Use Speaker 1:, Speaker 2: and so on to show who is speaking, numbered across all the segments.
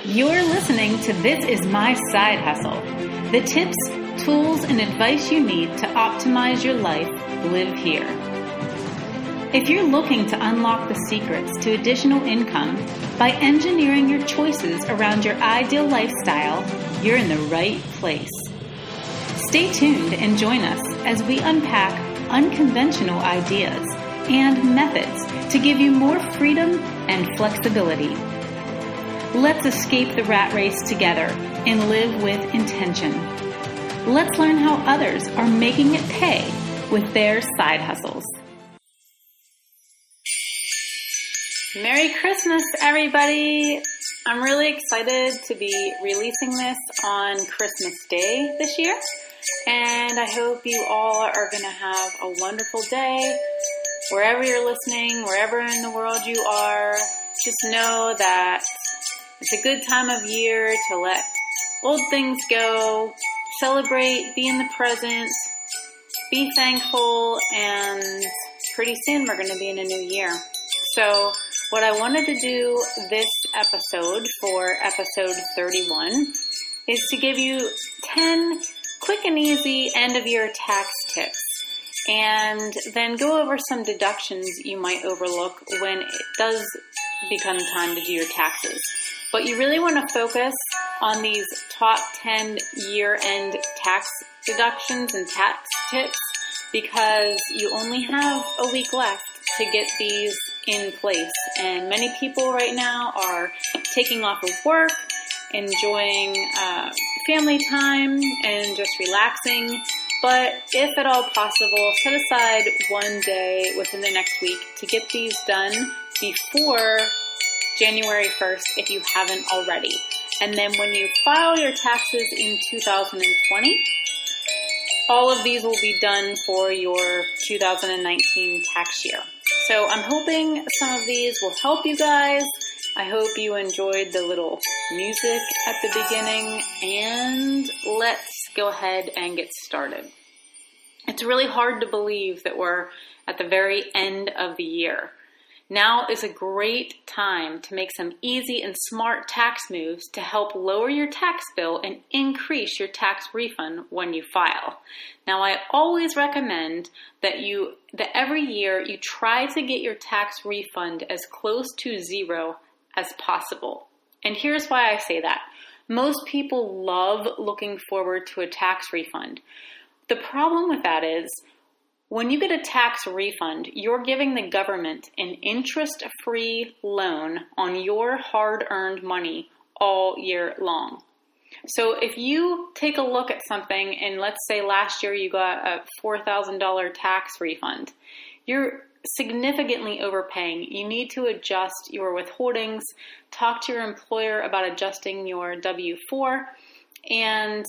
Speaker 1: You're listening to This Is My Side Hustle. The tips, tools, and advice you need to optimize your life live here. If you're looking to unlock the secrets to additional income by engineering your choices around your ideal lifestyle, you're in the right place. Stay tuned and join us as we unpack unconventional ideas and methods to give you more freedom and flexibility. Let's escape the rat race together and live with intention. Let's learn how others are making it pay with their side hustles. Merry Christmas, everybody! I'm really excited to be releasing this on Christmas Day this year, and I hope you all are going to have a wonderful day. Wherever you're listening, wherever in the world you are, just know that it's a good time of year to let old things go, celebrate, be in the present, be thankful, and pretty soon we're going to be in a new year. So what I wanted to do this episode, for episode 31, is to give you 10 quick and easy end-of-year tax tips, and then go over some deductions you might overlook when it does become time to do your taxes. But you really want to focus on these top 10 year-end tax deductions and tax tips because you only have a week left to get these in place. And many people right now are taking off of work, enjoying family time, and just relaxing. But if at all possible, set aside one day within the next week to get these done before January 1st if you haven't already. And then when you file your taxes in 2020, all of these will be done for your 2019 tax year. So I'm hoping some of these will help you guys. I hope you enjoyed the little music at the beginning, and let's go ahead and get started. It's really hard to believe that we're at the very end of the year. Now is a great time to make some easy and smart tax moves to help lower your tax bill and increase your tax refund when you file. Now, I always recommend that every year you try to get your tax refund as close to zero as possible. And here's why I say that. Most people love looking forward to a tax refund. The problem with that is, when you get a tax refund, you're giving the government an interest-free loan on your hard-earned money all year long. So if you take a look at something, and let's say last year you got a $4,000 tax refund, you're significantly overpaying. You need to adjust your withholdings, talk to your employer about adjusting your W-4, and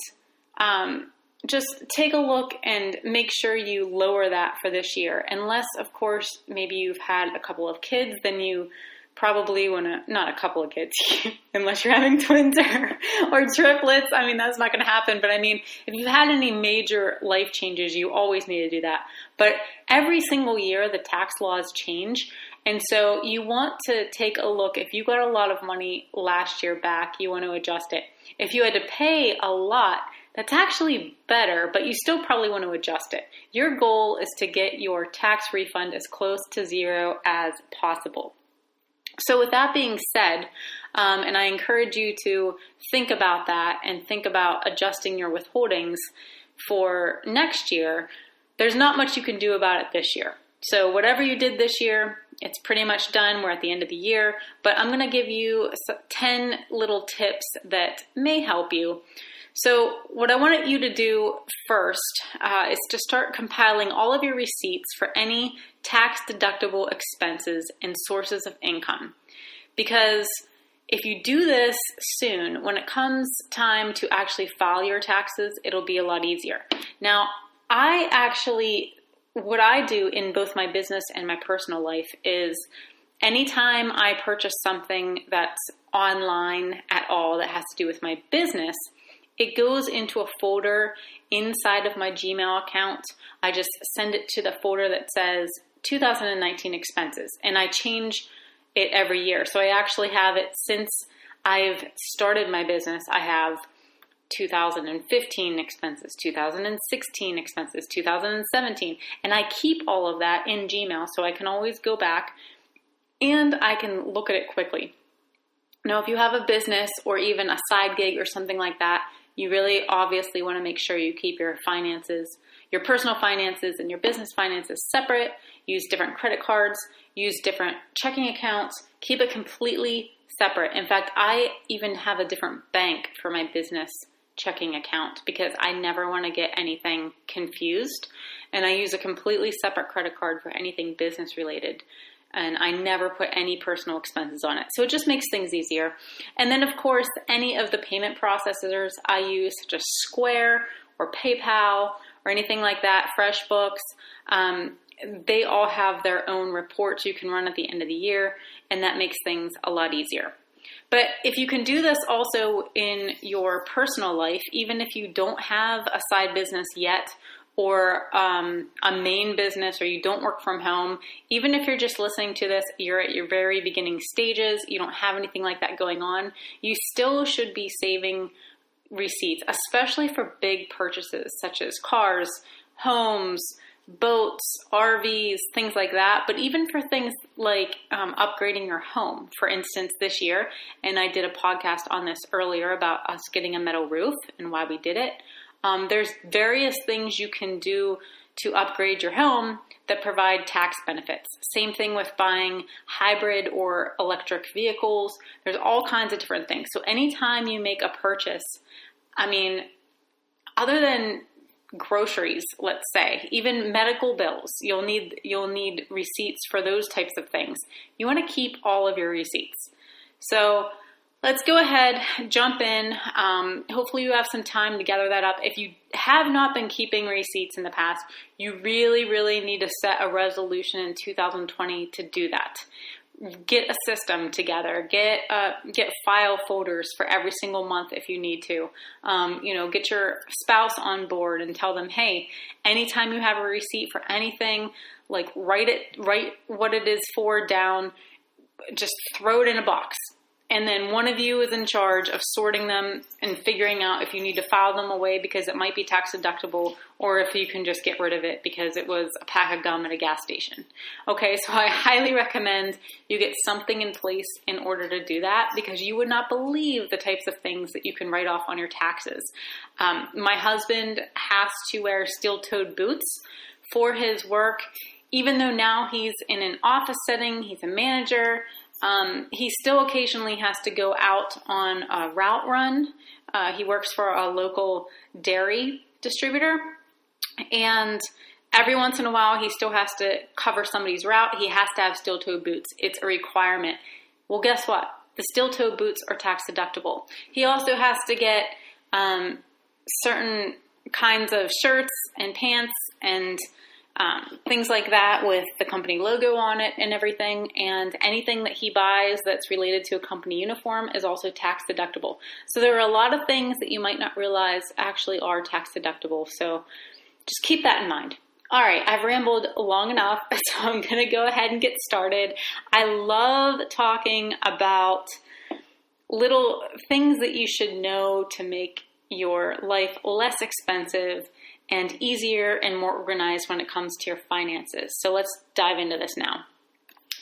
Speaker 1: just take a look and make sure you lower that for this year. Unless, of course, maybe you've had a couple of kids, then you probably want to, not a couple of kids, unless you're having twins or triplets. I mean, that's not going to happen. But I mean, if you've had any major life changes, you always need to do that. But every single year, the tax laws change. And so you want to take a look. If you got a lot of money last year back, you want to adjust it. If you had to pay a lot, that's actually better, but you still probably want to adjust it. Your goal is to get your tax refund as close to zero as possible. So with that being said, and I encourage you to think about that and think about adjusting your withholdings for next year, there's not much you can do about it this year. So whatever you did this year, it's pretty much done. We're at the end of the year, but I'm going to give you 10 little tips that may help you. So what I want you to do first is to start compiling all of your receipts for any tax deductible expenses and sources of income. Because if you do this soon, when it comes time to actually file your taxes, it'll be a lot easier. Now, what I do in both my business and my personal life is anytime I purchase something that's online at all that has to do with my business, it goes into a folder inside of my Gmail account. I just send it to the folder that says 2019 expenses, and I change it every year. So I actually have it since I've started my business, I have 2015 expenses, 2016 expenses, 2017, and I keep all of that in Gmail so I can always go back and I can look at it quickly. Now, if you have a business or even a side gig or something like that, you really obviously want to make sure you keep your finances, your personal finances and your business finances separate. Use different credit cards, use different checking accounts, keep it completely separate. In fact, I even have a different bank for my business checking account because I never want to get anything confused. And I use a completely separate credit card for anything business related. And I never put any personal expenses on it. So it just makes things easier. And then, of course, any of the payment processors I use, such as SQARE or PayPal or anything like that, FreshBooks, they all have their own reports you can run at the end of the year, and that makes things a lot easier. But if you can do this also in your personal life, even if you don't have a side business yet, or a main business, or you don't work from home, even if you're just listening to this, you're at your very beginning stages, you don't have anything like that going on, you still should be saving receipts, especially for big purchases such as cars, homes, boats, RVs, things like that. But even for things like upgrading your home, for instance, this year, and I did a podcast on this earlier about us getting a metal roof and why we did it. There's various things you can do to upgrade your home that provide tax benefits. Same thing with buying hybrid or electric vehicles. There's all kinds of different things. So anytime you make a purchase, I mean, other than groceries, let's say, even medical bills, you'll need receipts for those types of things. You want to keep all of your receipts. So let's go ahead, jump in. Hopefully you have some time to gather that up. If you have not been keeping receipts in the past, you really, really need to set a resolution in 2020 to do that. Get a system together. Get file folders for every single month if you need to. Get your spouse on board and tell them, hey, anytime you have a receipt for anything, like write what it is for down, just throw it in a box. And then one of you is in charge of sorting them and figuring out if you need to file them away because it might be tax deductible, or if you can just get rid of it because it was a pack of gum at a gas station. Okay, so I highly recommend you get something in place in order to do that, because you would not believe the types of things that you can write off on your taxes. My husband has to wear steel-toed boots for his work, even though now he's in an office setting, he's a manager. He still occasionally has to go out on a route run. He works for a local dairy distributor, and every once in a while he still has to cover somebody's route. He has to have steel-toe boots. It's a requirement. Well, guess what? The steel-toe boots are tax deductible. He also has to get certain kinds of shirts and pants and things like that with the company logo on it and everything. And anything that he buys that's related to a company uniform is also tax deductible. So there are a lot of things that you might not realize actually are tax deductible. So just keep that in mind. All right, I've rambled long enough, so I'm going to go ahead and get started. I love talking about little things that you should know to make your life less expensive and easier and more organized when it comes to your finances. So let's dive into this now.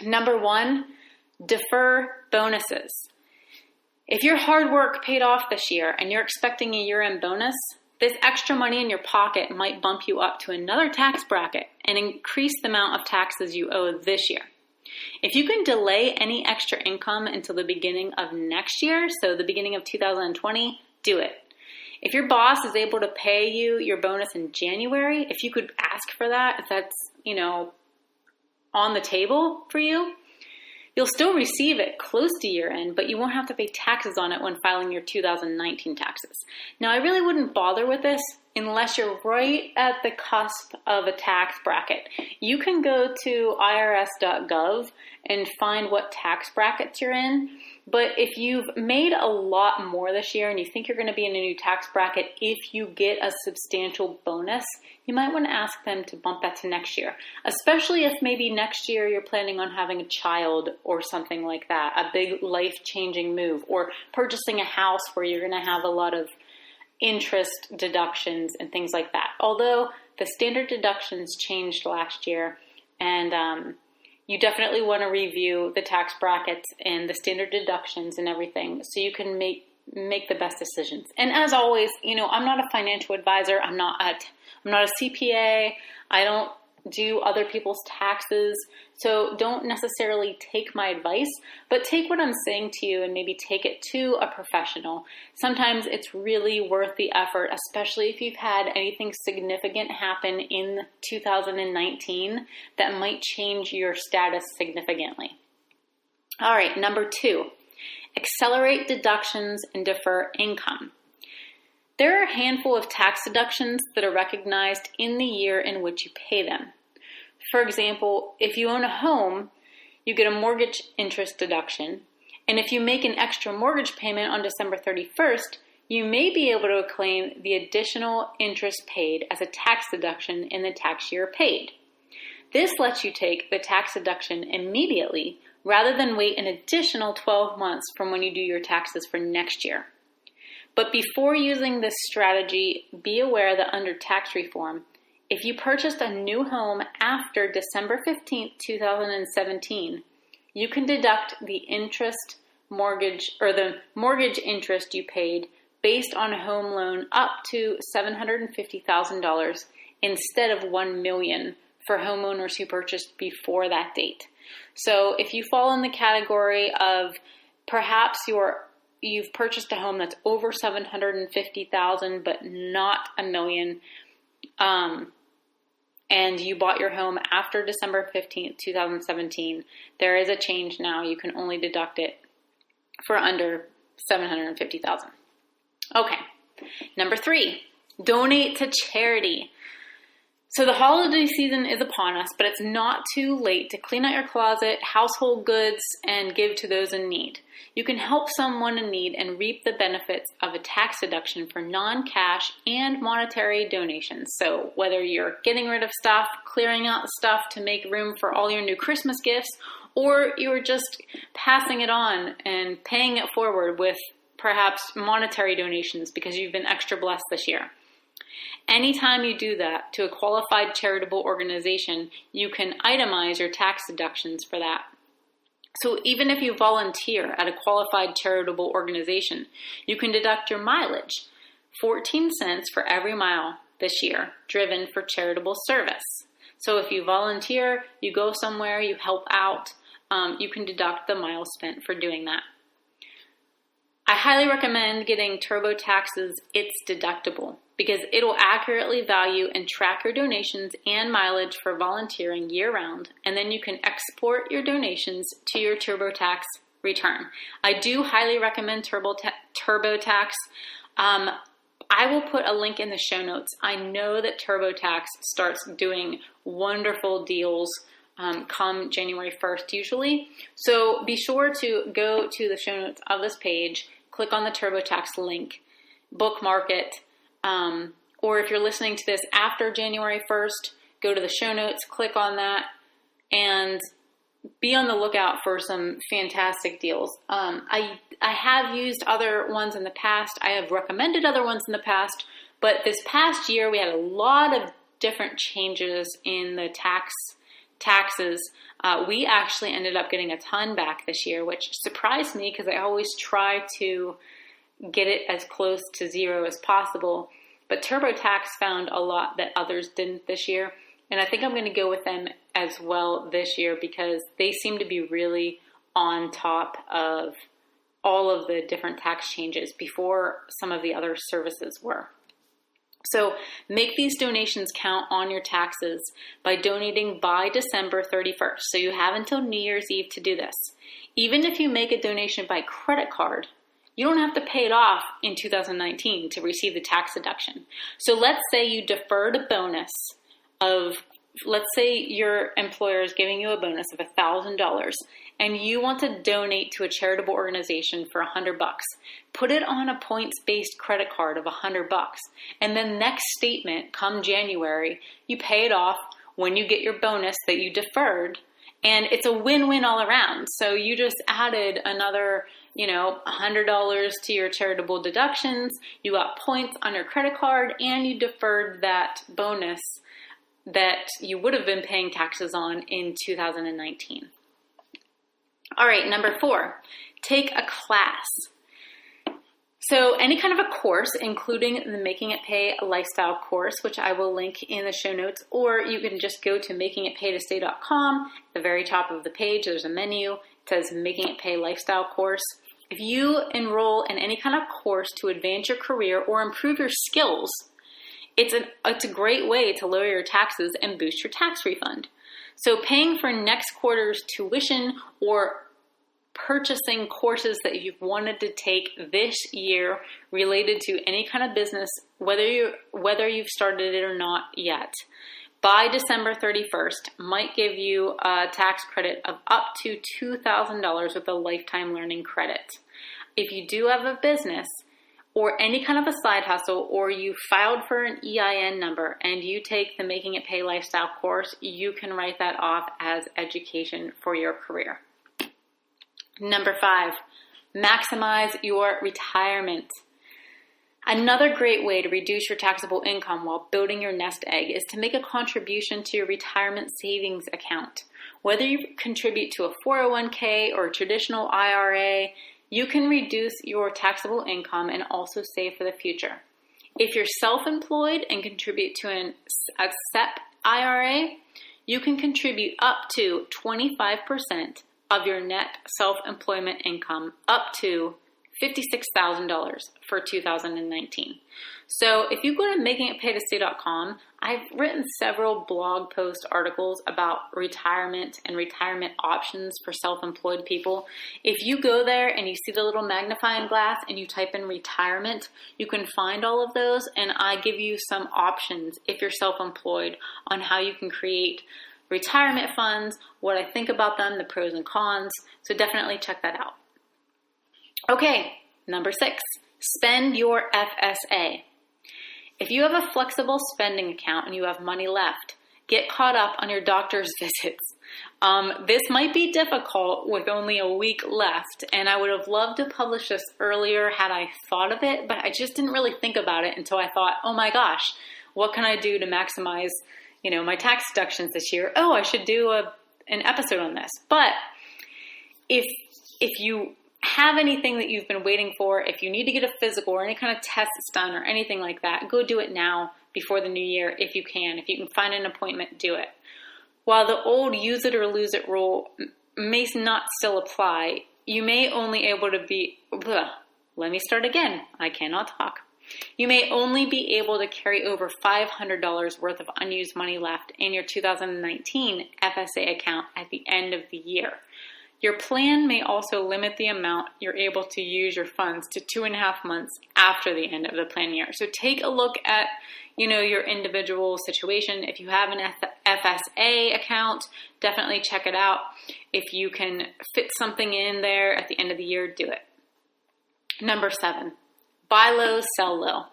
Speaker 1: Number one, defer bonuses. If your hard work paid off this year and you're expecting a year-end bonus, this extra money in your pocket might bump you up to another tax bracket and increase the amount of taxes you owe this year. If you can delay any extra income until the beginning of next year, so the beginning of 2020, do it. If your boss is able to pay you your bonus in January, if you could ask for that, if that's, on the table for you, you'll still receive it close to year end, but you won't have to pay taxes on it when filing your 2019 taxes. Now, I really wouldn't bother with this unless you're right at the cusp of a tax bracket. You can go to irs.gov and find what tax brackets you're in. But if you've made a lot more this year and you think you're going to be in a new tax bracket, if you get a substantial bonus, you might want to ask them to bump that to next year, especially if maybe next year you're planning on having a child or something like that, a big life-changing move, or purchasing a house where you're going to have a lot of interest deductions and things like that. Although the standard deductions changed last year, and you definitely want to review the tax brackets and the standard deductions and everything so you can make the best decisions. And as always, I'm not a financial advisor. I'm not a CPA. I don't do other people's taxes. So don't necessarily take my advice, but take what I'm saying to you and maybe take it to a professional. Sometimes it's really worth the effort, especially if you've had anything significant happen in 2019 that might change your status significantly. All right, number 2, accelerate deductions and defer income. There are a handful of tax deductions that are recognized in the year in which you pay them. For example, if you own a home, you get a mortgage interest deduction, and if you make an extra mortgage payment on December 31st, you may be able to claim the additional interest paid as a tax deduction in the tax year paid. This lets you take the tax deduction immediately rather than wait an additional 12 months from when you do your taxes for next year. But before using this strategy, be aware that under tax reform, if you purchased a new home after December 15th, 2017, you can deduct the mortgage interest you paid based on a home loan up to $750,000 instead of $1 million for homeowners who purchased before that date. So if you fall in the category of perhaps you've purchased a home that's over $750,000 but not $1 million, and you bought your home after December 15th, 2017, there is a change now. You can only deduct it for under $750,000. Okay, number 3, donate to charity. So the holiday season is upon us, but it's not too late to clean out your closet, household goods, and give to those in need. You can help someone in need and reap the benefits of a tax deduction for non-cash and monetary donations. So whether you're getting rid of stuff, clearing out stuff to make room for all your new Christmas gifts, or you're just passing it on and paying it forward with perhaps monetary donations because you've been extra blessed this year. Anytime you do that to a qualified charitable organization, you can itemize your tax deductions for that. So even if you volunteer at a qualified charitable organization, you can deduct your mileage, 14 cents for every mile this year driven for charitable service. So if you volunteer, you go somewhere, you help out, you can deduct the miles spent for doing that. I highly recommend getting TurboTax's It's Deductible because it'll accurately value and track your donations and mileage for volunteering year-round, and then you can export your donations to your TurboTax return. I do highly recommend TurboTax. I will put a link in the show notes. I know that TurboTax starts doing wonderful deals come January 1st usually. So be sure to go to the show notes of this page, click on the TurboTax link, bookmark it, or if you're listening to this after January 1st, go to the show notes, click on that, and be on the lookout for some fantastic deals. I have used other ones in the past. I have recommended other ones in the past, but this past year we had a lot of different changes in the taxes. We actually ended up getting a ton back this year, which surprised me because I always try to get it as close to zero as possible. But TurboTax found a lot that others didn't this year. And I think I'm going to go with them as well this year because they seem to be really on top of all of the different tax changes before some of the other services were. So make these donations count on your taxes by donating by December 31st. So you have until New Year's Eve to do this. Even if you make a donation by credit card, you don't have to pay it off in 2019 to receive the tax deduction. So let's say you deferred a bonus of, let's say your employer is giving you a bonus of $1,000 and you want to donate to a charitable organization for $100. Put it on a points-based credit card of $100. And then next statement, come January, you pay it off when you get your bonus that you deferred. And it's a win-win all around. So you just added another, $100 to your charitable deductions. You got points on your credit card, and you deferred that bonus that you would have been paying taxes on in 2019. All right, number 4, take a class. So any kind of a course, including the Making It Pay lifestyle course, which I will link in the show notes, or you can just go to makingitpaytostay.com. At the very top of the page, there's a menu. It says Making It Pay lifestyle course. If you enroll in any kind of course to advance your career or improve your skills, it's a great way to lower your taxes and boost your tax refund. So paying for next quarter's tuition or purchasing courses that you've wanted to take this year related to any kind of business, whether you've started it or not yet, by December 31st might give you a tax credit of up to $2,000 with a lifetime learning credit. If you do have a business or any kind of a side hustle, or you filed for an EIN number and you take the Making It Pay lifestyle course, you can write that off as education for your career. Number 5, maximize your retirement. Another great way to reduce your taxable income while building your nest egg is to make a contribution to your retirement savings account. Whether you contribute to a 401k or a traditional IRA, you can reduce your taxable income and also save for the future. If you're self-employed and contribute to a SEP IRA, you can contribute up to 25% of your net self-employment income, up to $56,000 for 2019. So if you go to makingitpaytostay.com, I've written several blog post articles about retirement and retirement options for self-employed people. If you go there and you see the little magnifying glass and you type in retirement, you can find all of those, and I give you some options if you're self-employed on how you can create retirement funds, what I think about them, the pros and cons. So definitely check that out. Okay, number 6, spend your FSA. If you have a flexible spending account and you have money left, get caught up on your doctor's visits. This might be difficult with only a week left, and I would have loved to publish this earlier had I thought of it, but I just didn't really think about it until I thought, oh my gosh, what can I do to maximize my tax deductions this year? Oh, I should do an episode on this. But if you have anything that you've been waiting for, if you need to get a physical or any kind of tests done or anything like that, go do it now before the new year if you can. If you can find an appointment, do it. While the old use it or lose it rule may not still apply, you may only able to be, let me start again. I cannot talk. You may only be able to carry over $500 worth of unused money left in your 2019 FSA account at the end of the year. Your plan may also limit the amount you're able to use your funds to 2.5 months after the end of the plan year. So take a look at, your individual situation. If you have an FSA account, definitely check it out. If you can fit something in there at the end of the year, do it. Number 7, buy low, sell low.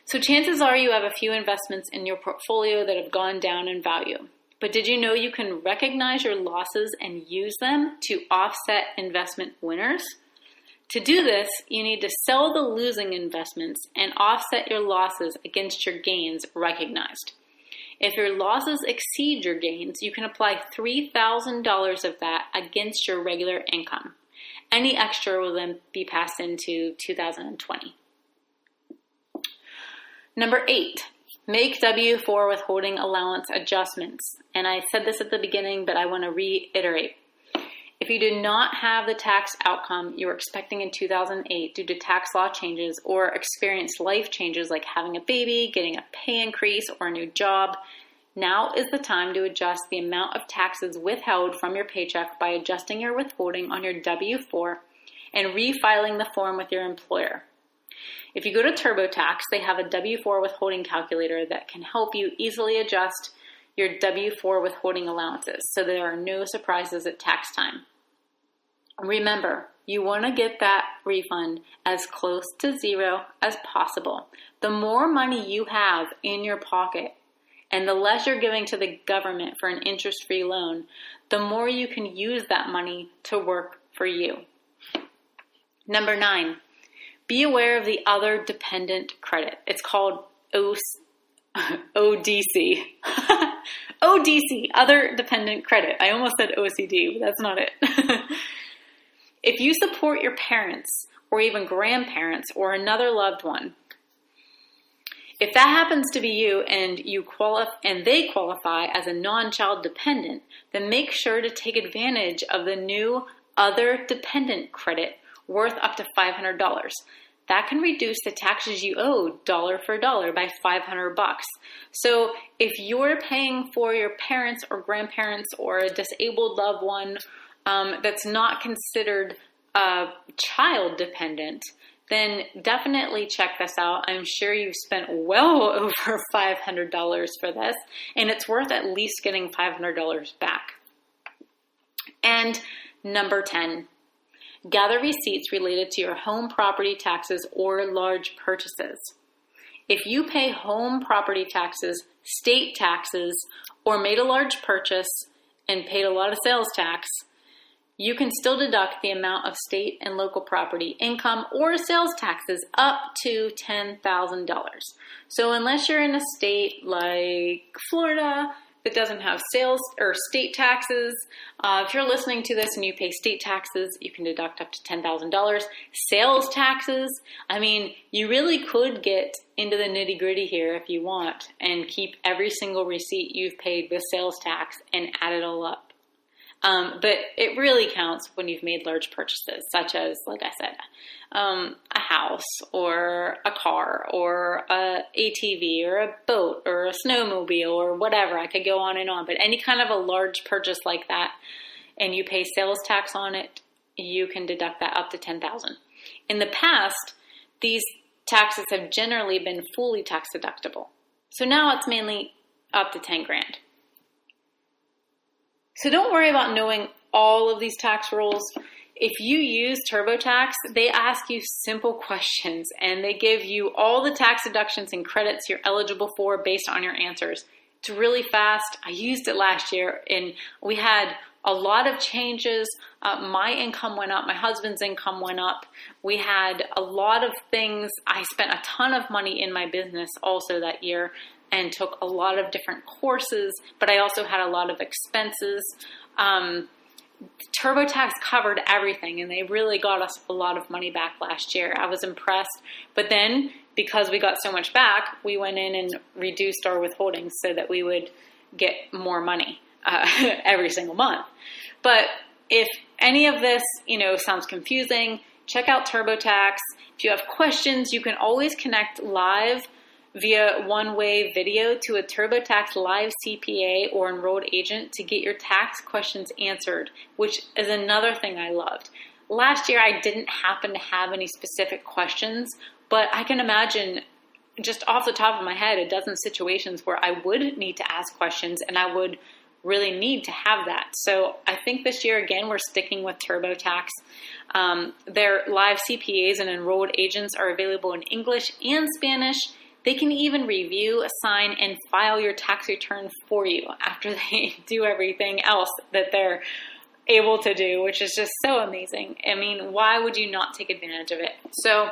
Speaker 1: So chances are you have a few investments in your portfolio that have gone down in value. But did you know you can recognize your losses and use them to offset investment winners? To do this, you need to sell the losing investments and offset your losses against your gains recognized. If your losses exceed your gains, you can apply $3,000 of that against your regular income. Any extra will then be passed into 2020. Number 8. Make W-4 withholding allowance adjustments. And I said this at the beginning, but I want to reiterate. If you do not have the tax outcome you were expecting in 2008 due to tax law changes or experienced life changes like having a baby, getting a pay increase, or a new job, now is the time to adjust the amount of taxes withheld from your paycheck by adjusting your withholding on your W-4 and refiling the form with your employer. If you go to TurboTax, they have a W-4 withholding calculator that can help you easily adjust your W-4 withholding allowances so there are no surprises at tax time. Remember, you want to get that refund as close to zero as possible. The more money you have in your pocket and the less you're giving to the government for an interest-free loan, the more you can use that money to work for you. Number 9, be aware of the other dependent credit. It's called ODC. ODC, other dependent credit. I almost said OCD, but that's not it. If you support your parents or even grandparents or another loved one, if that happens to be you and they qualify as a non-child dependent, then make sure to take advantage of the new other dependent credit worth up to $500. That can reduce the taxes you owe dollar for dollar by $500. So if you're paying for your parents or grandparents or a disabled loved one that's not considered child dependent, then definitely check this out. I'm sure you've spent well over $500 for this, and it's worth at least getting $500 back. And number 10, gather receipts related to your home property taxes or large purchases. If you pay home property taxes, state taxes, or made a large purchase and paid a lot of sales tax, you can still deduct the amount of state and local property income or sales taxes up to $10,000. So unless you're in a state like Florida that doesn't have sales or state taxes, if you're listening to this and you pay state taxes, you can deduct up to $10,000. Sales taxes, I mean, you really could get into the nitty gritty here if you want and keep every single receipt you've paid with sales tax and add it all up. But it really counts when you've made large purchases, such as, like I said, a house or a car or a ATV or a boat or a snowmobile or whatever. I could go on and on. But any kind of a large purchase like that, and you pay sales tax on it, you can deduct that up to $10,000. In the past, these taxes have generally been fully tax deductible. So now it's mainly up to $10,000. So don't worry about knowing all of these tax rules. If you use TurboTax, they ask you simple questions and they give you all the tax deductions and credits you're eligible for based on your answers. It's really fast. I used it last year and we had a lot of changes. My income went up. My husband's income went up. We had a lot of things. I spent a ton of money in my business also that year and took a lot of different courses, but I also had a lot of expenses. TurboTax covered everything, and they really got us a lot of money back last year. I was impressed. But then, because we got so much back, we went in and reduced our withholdings so that we would get more money every single month. But if any of this, sounds confusing, check out TurboTax. If you have questions, you can always connect live via one-way video to a TurboTax live CPA or enrolled agent to get your tax questions answered, which is another thing I loved. Last year, I didn't happen to have any specific questions, but I can imagine just off the top of my head a dozen situations where I would need to ask questions and I would really need to have that. So I think this year, again, we're sticking with TurboTax. Their live CPAs and enrolled agents are available in English and Spanish. They can even review, assign, and file your tax return for you after they do everything else that they're able to do, which is just so amazing. I mean, why would you not take advantage of it? So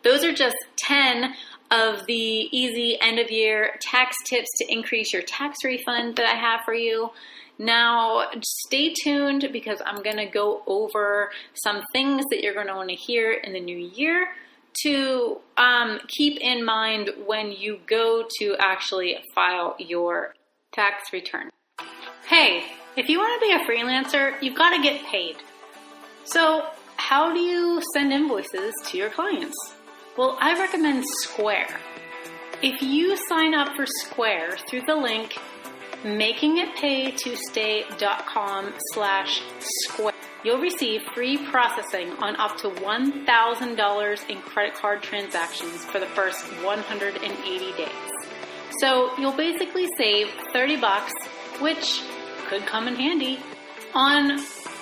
Speaker 1: those are just 10 of the easy end-of-year tax tips to increase your tax refund that I have for you. Now, stay tuned because I'm going to go over some things that you're going to want to hear in the new year to keep in mind when you go to actually file your tax return. Hey, if you want to be a freelancer, you've got to get paid. So how do you send invoices to your clients? Well, I recommend SQARE. If you sign up for SQARE through the link makingitpaytostay.com/SQARE, you'll receive free processing on up to $1,000 in credit card transactions for the first 180 days. So you'll basically save $30, which could come in handy, on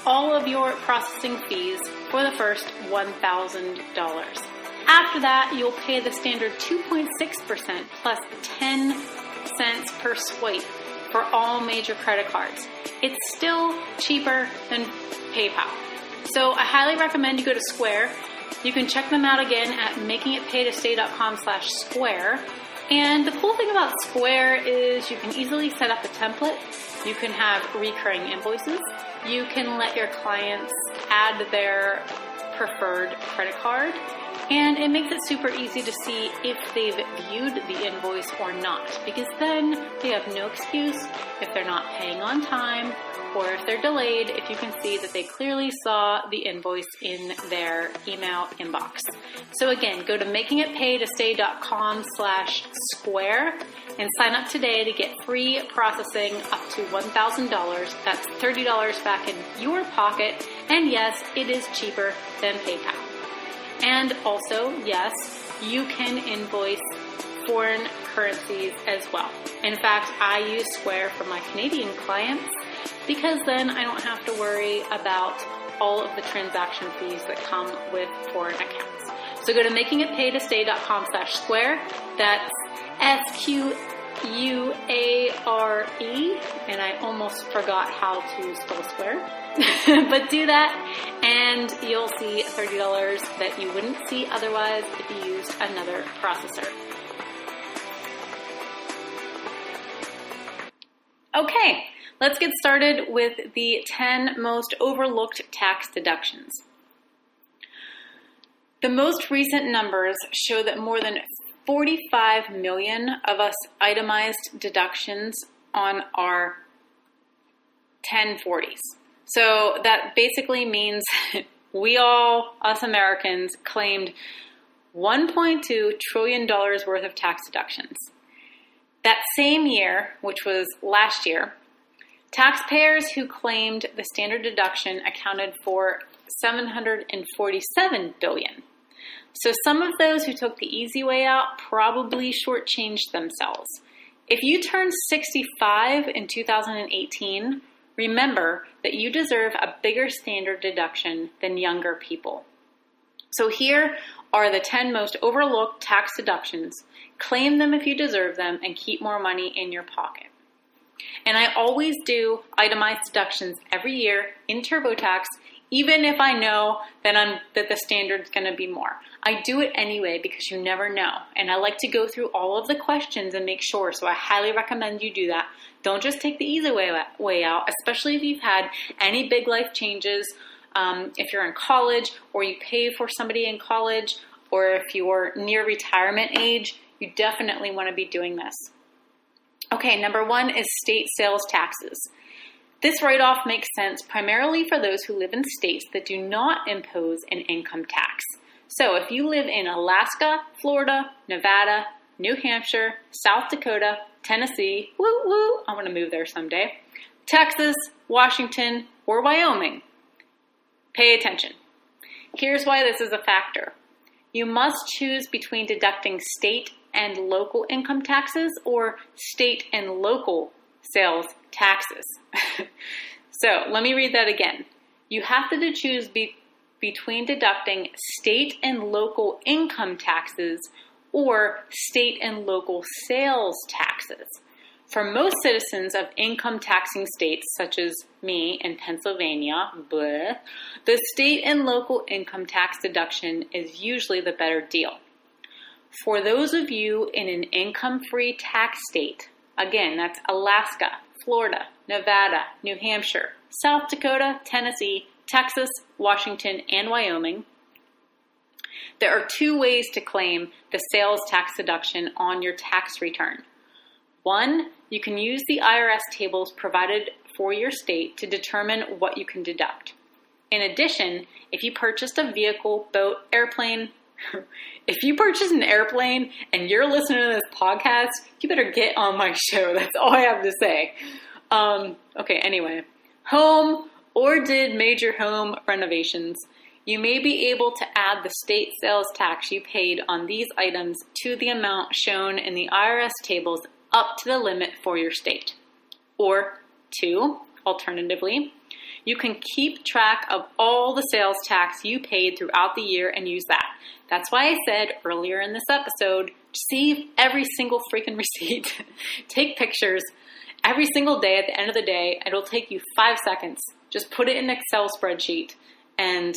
Speaker 1: all of your processing fees for the first $1,000. After that, you'll pay the standard 2.6% plus 10 cents per swipe for all major credit cards. It's still cheaper than PayPal. So I highly recommend you go to SQARE. You can check them out again at makingitpaytostay.com/SQARE. And the cool thing about SQARE is you can easily set up a template. You can have recurring invoices. You can let your clients add their preferred credit card. And it makes it super easy to see if they've viewed the invoice or not, because then they have no excuse if they're not paying on time or if they're delayed, if you can see that they clearly saw the invoice in their email inbox. So again, go to makingitpaytostay.com/SQARE and sign up today to get free processing up to $1,000. That's $30 back in your pocket. And yes, it is cheaper than PayPal. And also, yes, you can invoice foreign currencies as well. In fact, I use SQARE for my Canadian clients because then I don't have to worry about all of the transaction fees that come with foreign accounts. So go to makingitpaytostay.com/SQARE. That's SQUARE, and I almost forgot how to spell SQARE. But do that, and you'll see $30 that you wouldn't see otherwise if you used another processor. Okay, let's get started with the 10 most overlooked tax deductions. The most recent numbers show that more than 45 million of us itemized deductions on our 1040s. So that basically means we all, us Americans, claimed $1.2 trillion worth of tax deductions. That same year, which was last year, taxpayers who claimed the standard deduction accounted for $747 billion. So some of those who took the easy way out probably shortchanged themselves. If you turned 65 in 2018, remember that you deserve a bigger standard deduction than younger people. So here are the 10 most overlooked tax deductions. Claim them if you deserve them and keep more money in your pocket. And I always do itemized deductions every year in TurboTax, even if I know that the standard's going to be more. I do it anyway because you never know. And I like to go through all of the questions and make sure. So I highly recommend you do that. Don't just take the easy way out, especially if you've had any big life changes. If you're in college or you pay for somebody in college, or if you're near retirement age, you definitely want to be doing this. Okay, number 1 is state sales taxes. This write-off makes sense primarily for those who live in states that do not impose an income tax. So if you live in Alaska, Florida, Nevada, New Hampshire, South Dakota, Tennessee, I want to move there someday, Texas, Washington, or Wyoming, pay attention. Here's why this is a factor. You must choose between deducting state and local income taxes or state and local sales taxes. So let me read that again. You have to choose between deducting state and local income taxes or state and local sales taxes. For most citizens of income taxing states, such as me in Pennsylvania, the state and local income tax deduction is usually the better deal. For those of you in an income-free tax state, again, that's Alaska, Florida, Nevada, New Hampshire, South Dakota, Tennessee, Texas, Washington, and Wyoming, there are 2 ways to claim the sales tax deduction on your tax return. 1, you can use the IRS tables provided for your state to determine what you can deduct. In addition, if you purchased a vehicle, boat, airplane, if you purchase an airplane and you're listening to this podcast, you better get on my show. That's all I have to say. Okay, anyway. Home or did major home renovations, you may be able to add the state sales tax you paid on these items to the amount shown in the IRS tables up to the limit for your state. Or 2, alternatively, You can keep track of all the sales tax you paid throughout the year and use that. That's why I said earlier in this episode, save every single freaking receipt. Take pictures every single day at the end of the day. It'll take you 5 seconds. Just put it in an Excel spreadsheet and,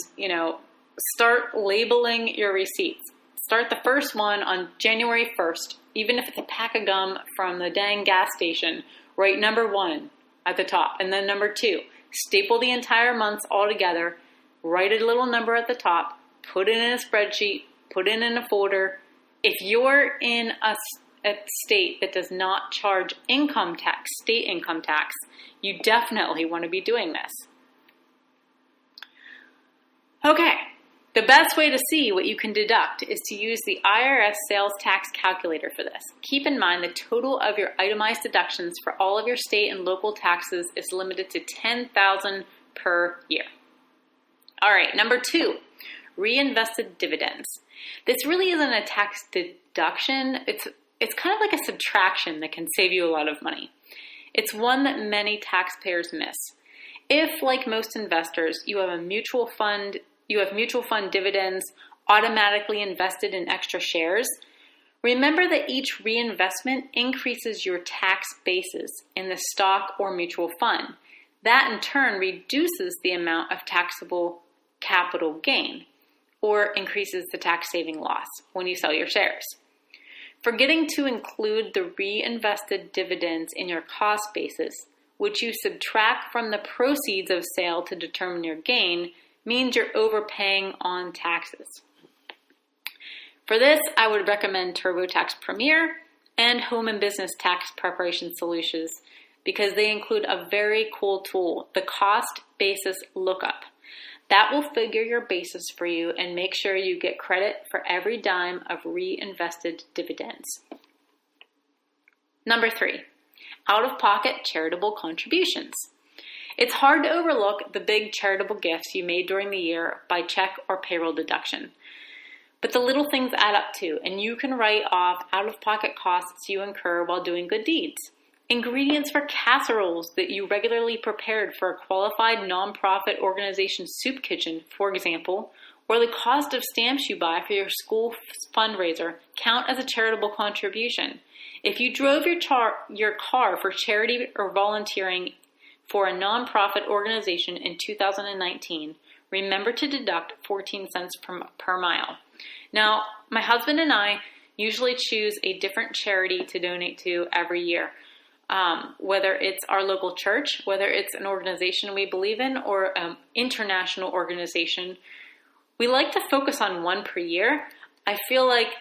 Speaker 1: start labeling your receipts. Start the first one on January 1st, even if it's a pack of gum from the dang gas station. Write number 1 at the top, and then number 2. Staple the entire months all together. Write a little number at the top. Put it in a spreadsheet. Put it in a folder. If you're in a state that does not charge income tax, state income tax, you definitely want to be doing this. Okay. The best way to see what you can deduct is to use the IRS sales tax calculator for this. Keep in mind the total of your itemized deductions for all of your state and local taxes is limited to $10,000 per year. All right, number 2, reinvested dividends. This really isn't a tax deduction. It's kind of like a subtraction that can save you a lot of money. It's one that many taxpayers miss. If, like most investors, you have mutual fund dividends automatically invested in extra shares, remember that each reinvestment increases your tax basis in the stock or mutual fund. That in turn reduces the amount of taxable capital gain or increases the tax saving loss when you sell your shares. Forgetting to include the reinvested dividends in your cost basis, which you subtract from the proceeds of sale to determine your gain, means you're overpaying on taxes. For this, I would recommend TurboTax Premier and Home and Business Tax Preparation Solutions because they include a very cool tool, the Cost Basis Lookup. That will figure your basis for you and make sure you get credit for every dime of reinvested dividends. Number 3, out-of-pocket charitable contributions. It's hard to overlook the big charitable gifts you made during the year by check or payroll deduction. But the little things add up too, and you can write off out-of-pocket costs you incur while doing good deeds. Ingredients for casseroles that you regularly prepared for a qualified nonprofit organization soup kitchen, for example, or the cost of stamps you buy for your school fundraiser count as a charitable contribution. If you drove your car for charity or volunteering for a nonprofit organization in 2019, remember to deduct 14 cents per mile. Now, my husband and I usually choose a different charity to donate to every year, whether it's our local church, whether it's an organization we believe in, or an international organization. We like to focus on one per year. I feel like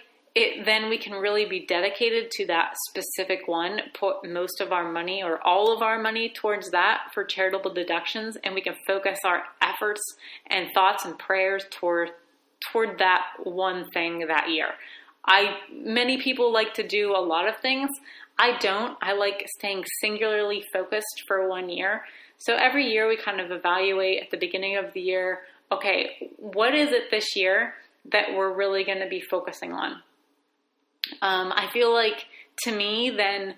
Speaker 1: then we can really be dedicated to that specific one, put most of our money or all of our money towards that for charitable deductions, and we can focus our efforts and thoughts and prayers toward that one thing that year. Many people like to do a lot of things. I don't. I like staying singularly focused for 1 year. So every year we kind of evaluate at the beginning of the year, okay, what is it this year that we're really going to be focusing on? I feel like, to me, then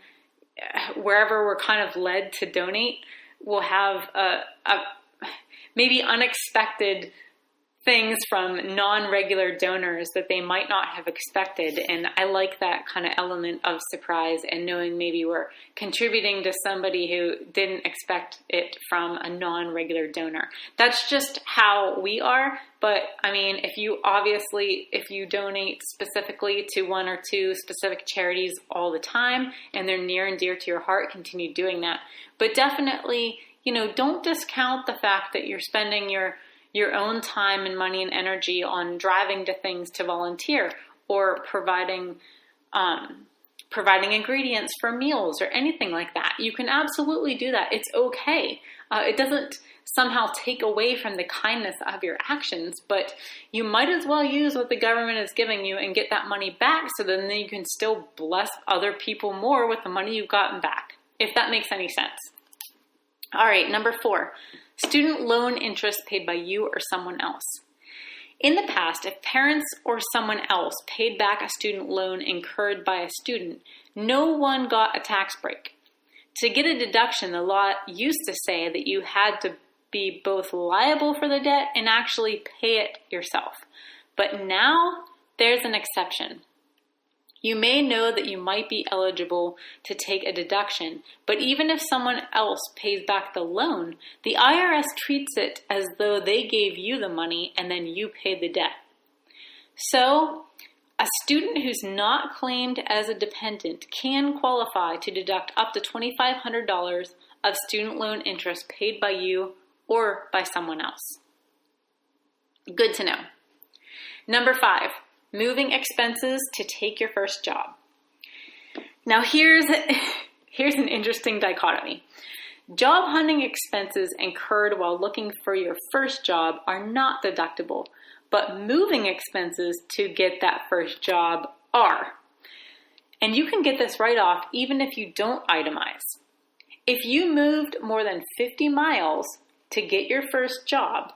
Speaker 1: wherever we're kind of led to donate, we'll have maybe unexpected things from non-regular donors that they might not have expected. And I like that kind of element of surprise and knowing maybe we're contributing to somebody who didn't expect it from a non-regular donor. That's just how we are. But I mean, if you donate specifically to 1 or 2 specific charities all the time and they're near and dear to your heart, continue doing that. But definitely, don't discount the fact that you're spending your own time and money and energy on driving to things to volunteer or providing ingredients for meals or anything like that. You can absolutely do that. It's okay. It doesn't somehow take away from the kindness of your actions, but you might as well use what the government is giving you and get that money back so then you can still bless other people more with the money you've gotten back, if that makes any sense. All right, number 4. Student loan interest paid by you or someone else. In the past, if parents or someone else paid back a student loan incurred by a student, no one got a tax break. To get a deduction, the law used to say that you had to be both liable for the debt and actually pay it yourself. But now there's an exception. You may know that you might be eligible to take a deduction, but even if someone else pays back the loan, the IRS treats it as though they gave you the money and then you paid the debt. So, a student who's not claimed as a dependent can qualify to deduct up to $2,500 of student loan interest paid by you or by someone else. Good to know. Number 5, moving expenses to take your first job. Now here's an interesting dichotomy. Job hunting expenses incurred while looking for your first job are not deductible, but moving expenses to get that first job are. And you can get this write-off even if you don't itemize. If you moved more than 50 miles to get your first job,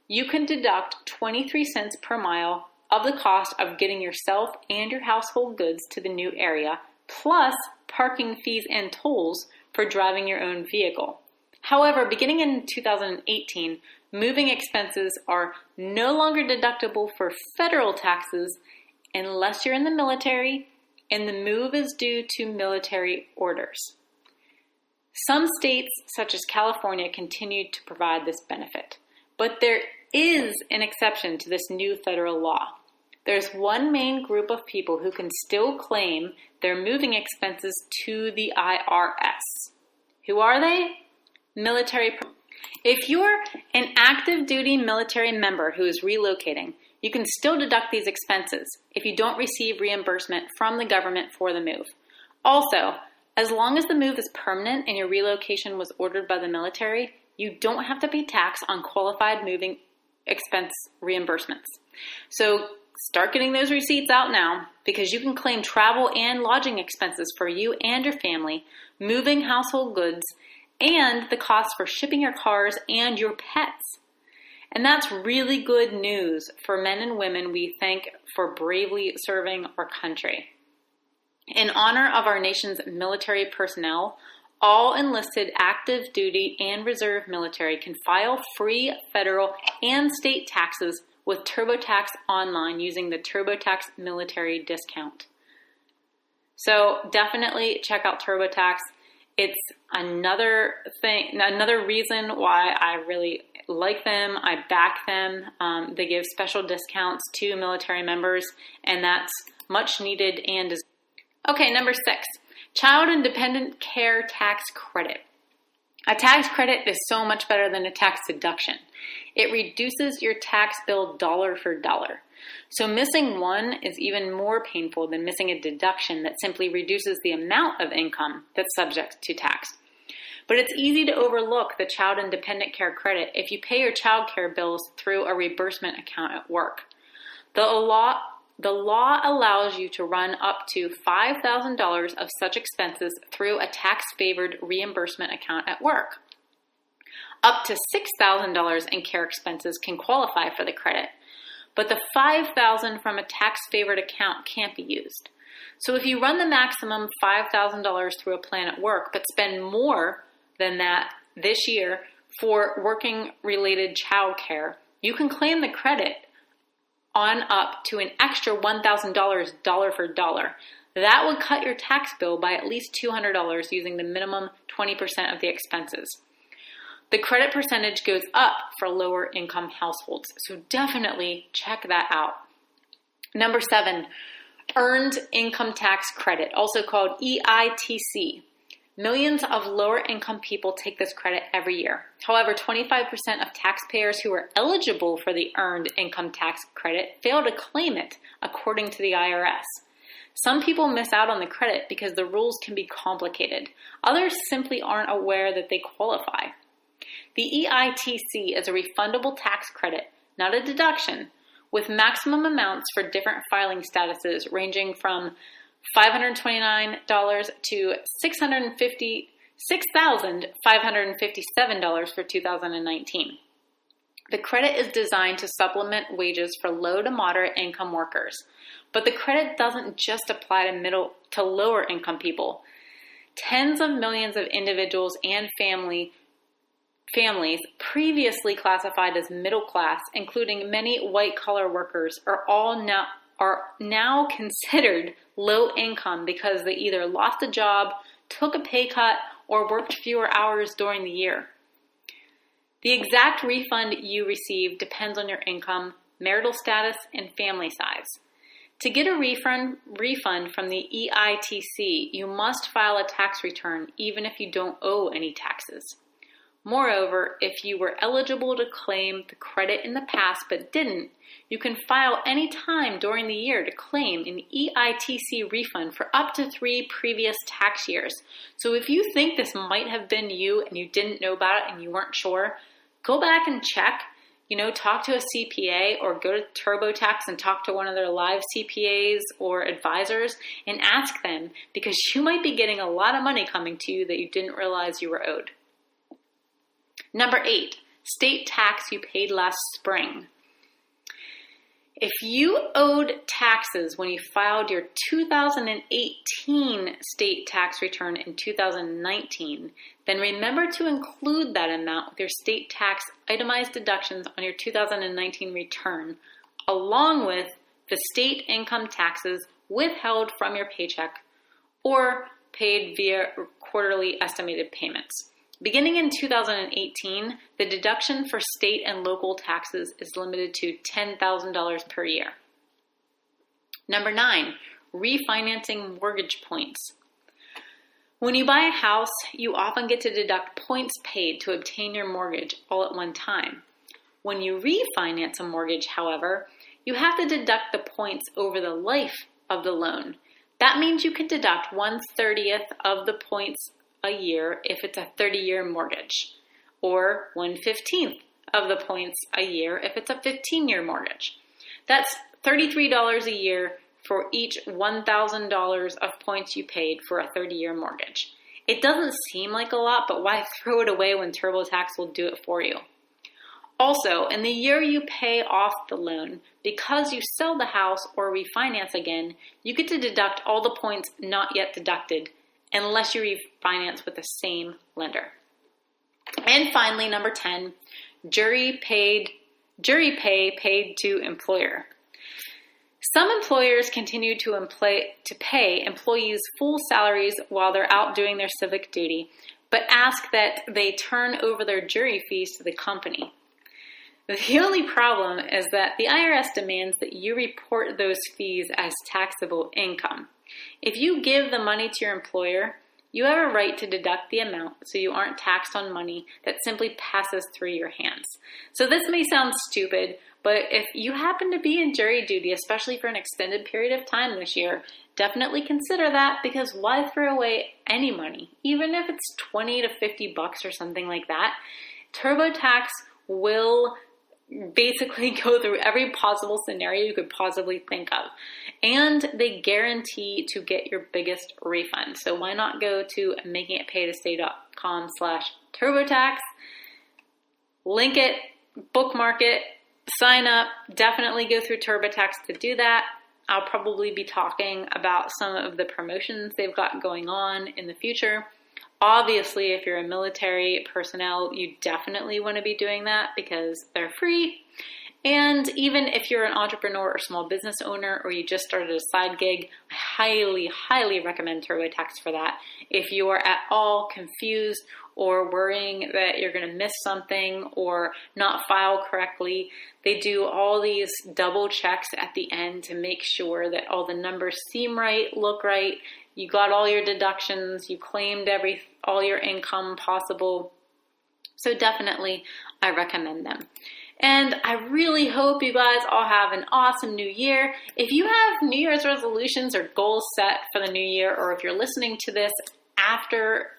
Speaker 1: you can deduct 23 cents per mile of the cost of getting yourself and your household goods to the new area, plus parking fees and tolls for driving your own vehicle. However, beginning in 2018, moving expenses are no longer deductible for federal taxes unless you're in the military and the move is due to military orders. Some states, such as California, continue to provide this benefit, but there is an exception to this new federal law. There's one main group of people who can still claim their moving expenses to the IRS. Who are they? Military. If you're an active duty military member who is relocating, you can still deduct these expenses if you don't receive reimbursement from the government for the move. Also, as long as the move is permanent and your relocation was ordered by the military, you don't have to pay tax on qualified moving expense reimbursements. So start getting those receipts out now because you can claim travel and lodging expenses for you and your family, moving household goods, and the cost for shipping your cars and your pets. And that's really good news for men and women we thank for bravely serving our country. In honor of our nation's military personnel, all enlisted active duty and reserve military can file free federal and state taxes with TurboTax online using the TurboTax military discount. So definitely check out TurboTax. It's another reason why I really like them. I back them. They give special discounts to military members, and that's much needed and deserved. Okay, number 6, child and dependent care tax credit. A tax credit is so much better than a tax deduction. It reduces your tax bill dollar for dollar. So missing one is even more painful than missing a deduction that simply reduces the amount of income that's subject to tax. But it's easy to overlook the child and dependent care credit if you pay your child care bills through a reimbursement account at work. The law allows you to run up to $5,000 of such expenses through a tax-favored reimbursement account at work. Up to $6,000 in care expenses can qualify for the credit, but the $5,000 from a tax-favored account can't be used. So if you run the maximum $5,000 through a plan at work, but spend more than that this year for working-related child care, you can claim the credit on up to an extra $1,000 dollar for dollar. That would cut your tax bill by at least $200 using the minimum 20% of the expenses. The credit percentage goes up for lower income households, so definitely check that out. Number 7, Earned Income Tax Credit, also called EITC. Millions of lower income people take this credit every year. However, 25% of taxpayers who are eligible for the Earned Income Tax Credit fail to claim it, according to the IRS. Some people miss out on the credit because the rules can be complicated. Others simply aren't aware that they qualify. The EITC is a refundable tax credit, not a deduction, with maximum amounts for different filing statuses ranging from $529 to $6,557 for 2019. The credit is designed to supplement wages for low to moderate income workers, but the credit doesn't just apply to lower income people. Tens of millions of individuals and families families previously classified as middle class, including many white-collar workers, are now considered low income because they either lost a job, took a pay cut, or worked fewer hours during the year. The exact refund you receive depends on your income, marital status, and family size. To get a refund from the EITC, you must file a tax return even if you don't owe any taxes. Moreover, if you were eligible to claim the credit in the past but didn't, you can file any time during the year to claim an EITC refund for up to 3 previous tax years. So if you think this might have been you and you didn't know about it and you weren't sure, go back and check. Talk to a CPA or go to TurboTax and talk to one of their live CPAs or advisors and ask them, because you might be getting a lot of money coming to you that you didn't realize you were owed. Number 8, state tax you paid last spring. If you owed taxes when you filed your 2018 state tax return in 2019, then remember to include that amount with your state tax itemized deductions on your 2019 return, along with the state income taxes withheld from your paycheck or paid via quarterly estimated payments. Beginning in 2018, the deduction for state and local taxes is limited to $10,000 per year. Number 9, refinancing mortgage points. When you buy a house, you often get to deduct points paid to obtain your mortgage all at one time. When you refinance a mortgage, however, you have to deduct the points over the life of the loan. That means you can deduct 1/30th of the points a year if it's a 30-year mortgage, or 1/15th of the points a year if it's a 15-year mortgage. That's $33 a year for each $1,000 of points you paid for a 30-year mortgage. It doesn't seem like a lot, but why throw it away when TurboTax will do it for you? Also, in the year you pay off the loan, because you sell the house or refinance again, you get to deduct all the points not yet deducted, unless you refinance with the same lender. And finally, number 10, jury pay paid to employer. Some employers continue to pay employees full salaries while they're out doing their civic duty, but ask that they turn over their jury fees to the company. The only problem is that the IRS demands that you report those fees as taxable income. If you give the money to your employer, you have a right to deduct the amount so you aren't taxed on money that simply passes through your hands. So this may sound stupid, but if you happen to be in jury duty, especially for an extended period of time this year, definitely consider that, because why throw away any money? Even if it's $20 to $50 or something like that, TurboTax will basically go through every possible scenario you could possibly think of. And they guarantee to get your biggest refund. So why not go to makingitpaytostay.com/TurboTax, link it, bookmark it, sign up, definitely go through TurboTax to do that. I'll probably be talking about some of the promotions they've got going on in the future. Obviously, if you're a military personnel, you definitely want to be doing that because they're free. And even if you're an entrepreneur or small business owner, or you just started a side gig, I highly, highly recommend TurboTax for that. If you are at all confused or worrying that you're going to miss something or not file correctly, they do all these double checks at the end to make sure that all the numbers seem right, look right, you got all your deductions, you claimed all your income possible. So definitely, I recommend them. And I really hope you guys all have an awesome new year. If you have New Year's resolutions or goals set for the new year, or if you're listening to this after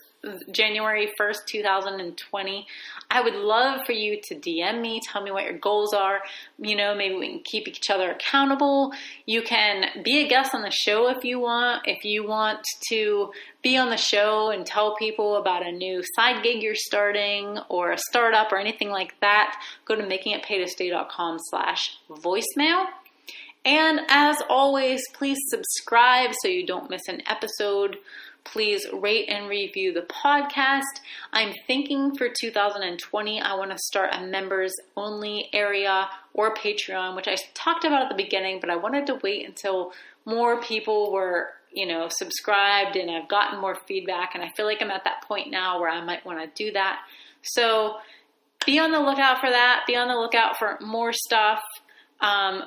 Speaker 1: January 1st, 2020, I would love for you to DM me, tell me what your goals are. Maybe we can keep each other accountable. You can be a guest on the show if you want. If you want to be on the show and tell people about a new side gig you're starting or a startup or anything like that, go to makingitpaytostay.com/voicemail. And as always, please subscribe so you don't miss an episode. Please rate and review the podcast. I'm thinking for 2020, I want to start a members only area or Patreon, which I talked about at the beginning, but I wanted to wait until more people were, subscribed and I've gotten more feedback. And I feel like I'm at that point now where I might want to do that. So be on the lookout for that. Be on the lookout for more stuff.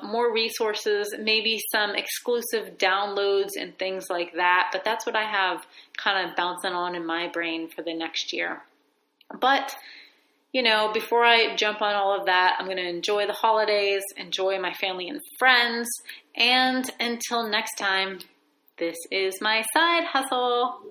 Speaker 1: More resources, maybe some exclusive downloads and things like that. But that's what I have kind of bouncing on in my brain for the next year. But, before I jump on all of that, I'm going to enjoy the holidays, enjoy my family and friends. And until next time, this is my side hustle.